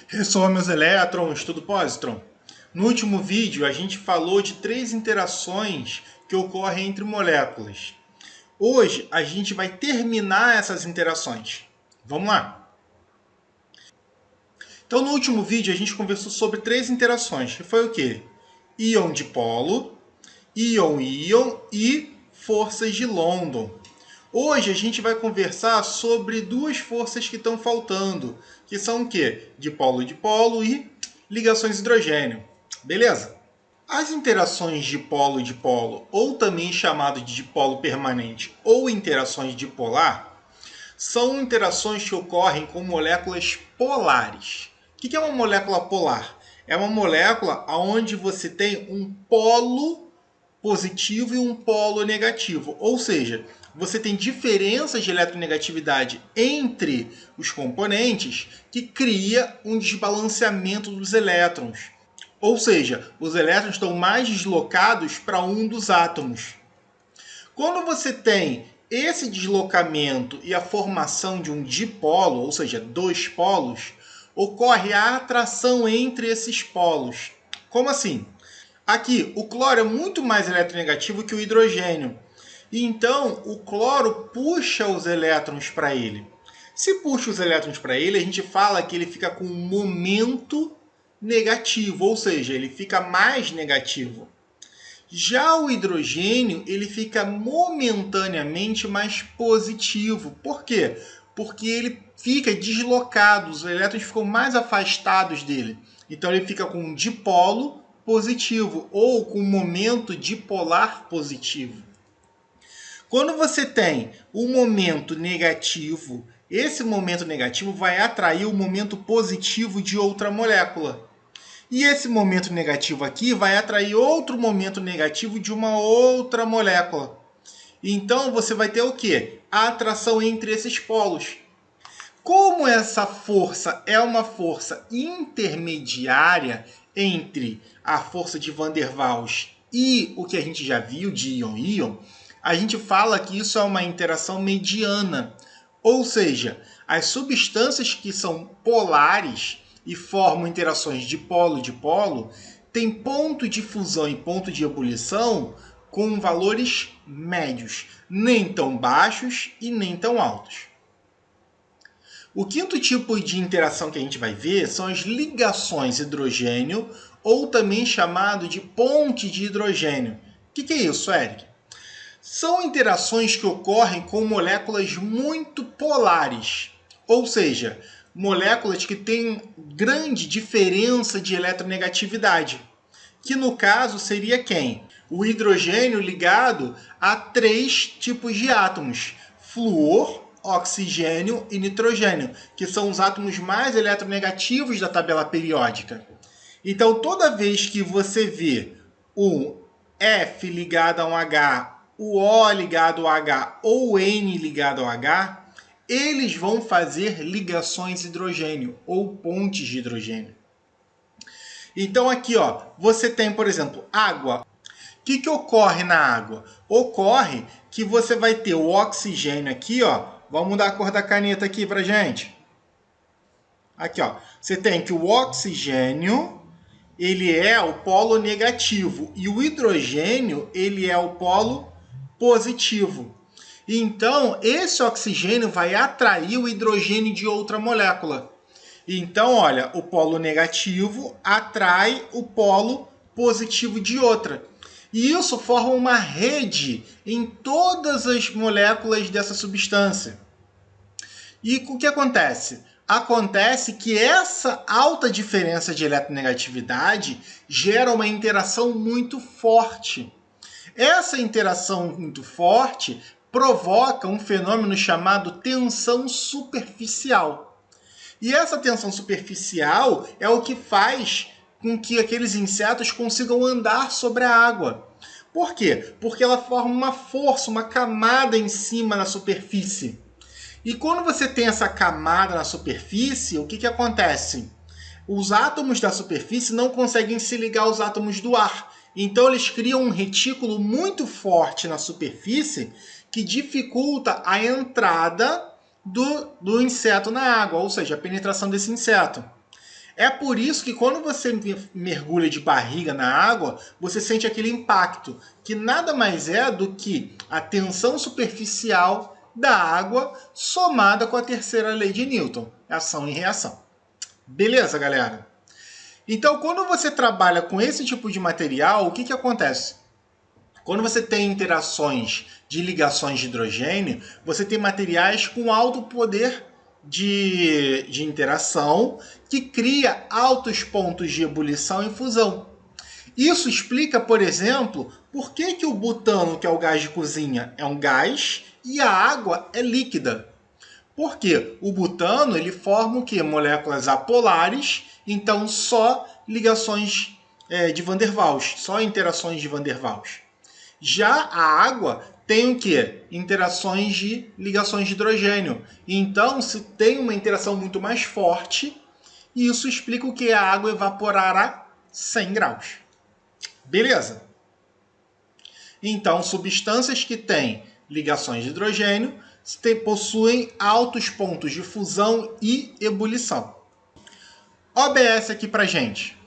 Ressoa meus elétrons, tudo positron? No último vídeo, a gente falou de três interações que ocorrem entre moléculas. Hoje, a gente vai terminar essas interações. Vamos lá? Então, no último vídeo, a gente conversou sobre três interações, que foi o quê? Íon-dipolo, íon-íon e forças de London. Hoje a gente vai conversar sobre duas forças que estão faltando, que são o quê? Dipolo-dipolo e ligações hidrogênio. Beleza? As interações dipolo-dipolo, ou também chamado de dipolo permanente, ou interações dipolar, são interações que ocorrem com moléculas polares. O que é uma molécula polar? É uma molécula onde você tem um polo positivo e um polo negativo. Ou seja, você tem diferenças de eletronegatividade entre os componentes que cria um desbalanceamento dos elétrons. Ou seja, os elétrons estão mais deslocados para um dos átomos. Quando você tem esse deslocamento e a formação de um dipolo, ou seja, dois polos, ocorre a atração entre esses polos. Como assim? Aqui, o cloro é muito mais eletronegativo que o hidrogênio. Então, o cloro puxa os elétrons para ele. Se puxa os elétrons para ele, a gente fala que ele fica com um momento negativo, ou seja, ele fica mais negativo. Já o hidrogênio, ele fica momentaneamente mais positivo. Por quê? Porque ele fica deslocado, os elétrons ficam mais afastados dele. Então ele fica com um dipolo positivo ou com um momento dipolar positivo. Quando você tem um momento negativo, esse momento negativo vai atrair o momento positivo de outra molécula. E esse momento negativo aqui vai atrair outro momento negativo de uma outra molécula. Então você vai ter o quê? A atração entre esses polos. Como essa força é uma força intermediária entre a força de Van der Waals e o que a gente já viu de íon-íon, a gente fala que isso é uma interação mediana. Ou seja, as substâncias que são polares e formam interações dipolo-dipolo têm ponto de fusão e ponto de ebulição com valores médios, nem tão baixos e nem tão altos. O quinto tipo de interação que a gente vai ver são as ligações hidrogênio, ou também chamado de ponte de hidrogênio. O que é isso, Eric? São interações que ocorrem com moléculas muito polares, ou seja, moléculas que têm grande diferença de eletronegatividade, que no caso seria quem? O hidrogênio ligado a três tipos de átomos: flúor, oxigênio e nitrogênio, que são os átomos mais eletronegativos da tabela periódica. Então, toda vez que você vê o F ligado a um H, o O ligado ao H ou o N ligado ao H, eles vão fazer ligações hidrogênio ou pontes de hidrogênio. Então aqui, ó, você tem, por exemplo, água. O que ocorre na água? Ocorre que você vai ter o oxigênio aqui, ó. Vamos mudar a cor da caneta aqui pra gente. Aqui, ó. Você tem que o oxigênio, ele é o polo negativo e o hidrogênio, ele é o polo positivo. Então, esse oxigênio vai atrair o hidrogênio de outra molécula. Então, olha, o polo negativo atrai o polo positivo de outra. E isso forma uma rede em todas as moléculas dessa substância. E o que acontece? Acontece que essa alta diferença de eletronegatividade gera uma interação muito forte. Essa interação muito forte provoca um fenômeno chamado tensão superficial. E essa tensão superficial é o que faz com que aqueles insetos consigam andar sobre a água. Por quê? Porque ela forma uma força, uma camada em cima da superfície. E quando você tem essa camada na superfície, o que acontece? Os átomos da superfície não conseguem se ligar aos átomos do ar. Então eles criam um retículo muito forte na superfície que dificulta a entrada do inseto na água, ou seja, a penetração desse inseto. É por isso que quando você mergulha de barriga na água, você sente aquele impacto, que nada mais é do que a tensão superficial da água somada com a terceira lei de Newton, ação e reação. Beleza, galera? Então, quando você trabalha com esse tipo de material, o que acontece? Quando você tem interações de ligações de hidrogênio, você tem materiais com alto poder de interação que cria altos pontos de ebulição e fusão. Isso explica, por exemplo, por que o butano, que é o gás de cozinha, é um gás e a água é líquida. Porque o butano ele forma o quê? Moléculas apolares, então só ligações de Van der Waals, só interações de Van der Waals. Já a água tem o quê? Interações de ligações de hidrogênio. Então, se tem uma interação muito mais forte, isso explica o que a água evaporar a 100 graus. Beleza? Então, substâncias que têm ligações de hidrogênio possuem altos pontos de fusão e ebulição. OBS aqui pra gente.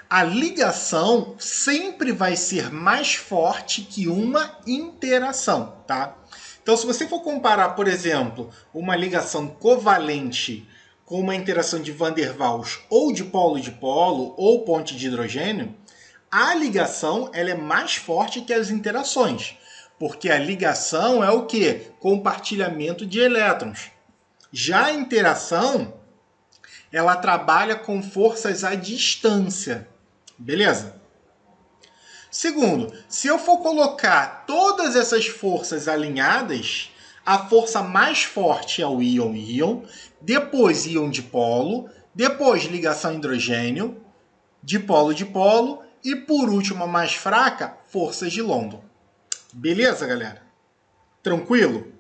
A ligação sempre vai ser mais forte que uma interação, tá? Então, se você for comparar, por exemplo, uma ligação covalente com uma interação de Van der Waals ou de polo ou ponte de hidrogênio, a ligação ela é mais forte que as interações, porque a ligação é o quê? Compartilhamento de elétrons. Já a interação, ela trabalha com forças à distância. Beleza? Segundo, se eu for colocar todas essas forças alinhadas, a força mais forte é o íon-íon, depois íon dipolo, depois ligação hidrogênio, dipolo-dipolo e por último a mais fraca, forças de London. Beleza, galera? Tranquilo?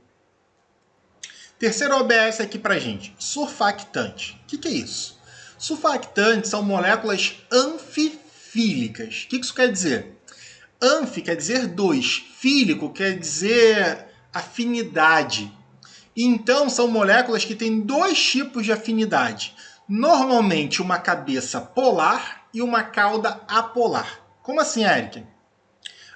Terceiro OBS aqui pra gente, surfactante. O que é isso? Surfactantes são moléculas anfifílicas. O que isso quer dizer? Anfi quer dizer dois, fílico quer dizer afinidade. Então, são moléculas que têm dois tipos de afinidade. Normalmente, uma cabeça polar e uma cauda apolar. Como assim, Eric?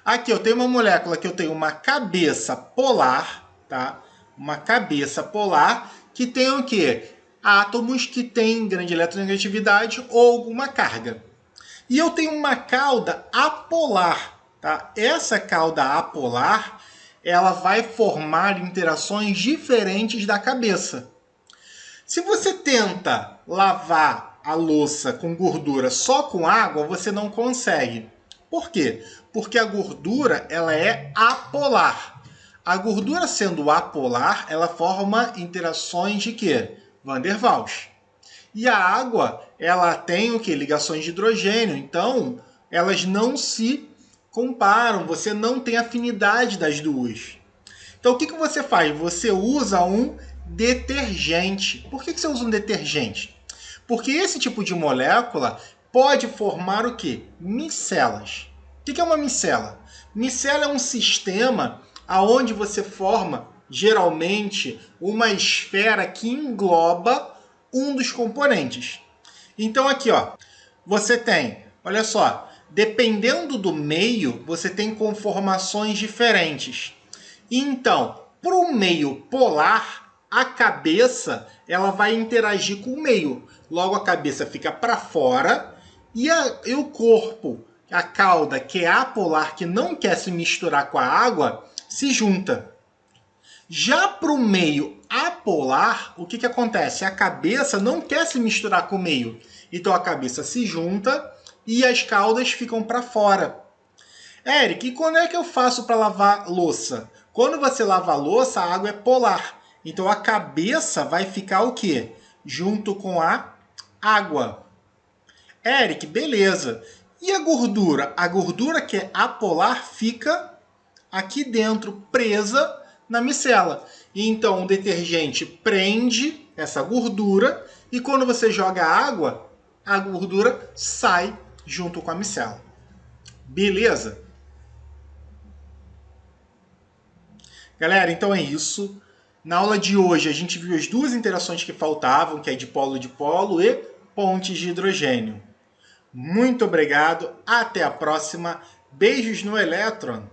Aqui eu tenho uma molécula que eu tenho uma cabeça polar, tá? Uma cabeça polar que tem o quê? Átomos que têm grande eletronegatividade ou alguma carga. E eu tenho uma cauda apolar, tá? Essa cauda apolar, ela vai formar interações diferentes da cabeça. Se você tenta lavar a louça com gordura só com água, você não consegue. Por quê? Porque a gordura ela é apolar. A gordura sendo apolar, ela forma interações de quê? Van der Waals. E a água, ela tem o quê? Ligações de hidrogênio. Então, elas não se comparam. Você não tem afinidade das duas. Então, o que você faz? Você usa um detergente. Por que você usa um detergente? Porque esse tipo de molécula pode formar o quê? Micelas. O que é uma micela? Micela é um sistema onde você forma, geralmente, uma esfera que engloba um dos componentes. Então aqui, ó, você tem, olha só, dependendo do meio, você tem conformações diferentes. Então, para o meio polar, a cabeça ela vai interagir com o meio. Logo, a cabeça fica para fora e o corpo, a cauda, que é apolar, que não quer se misturar com a água, se junta. Já para o meio apolar, o que acontece? A cabeça não quer se misturar com o meio. Então a cabeça se junta e as caudas ficam para fora. Eric, e quando é que eu faço para lavar louça? Quando você lava a louça, a água é polar. Então a cabeça vai ficar o quê? Junto com a água. Eric, beleza. E a gordura? A gordura que é apolar fica aqui dentro, presa na micela. E então o detergente prende essa gordura e quando você joga água, a gordura sai junto com a micela. Beleza? Galera, então é isso. Na aula de hoje a gente viu as duas interações que faltavam, que é dipolo-dipolo e pontes de hidrogênio. Muito obrigado, até a próxima. Beijos no elétron!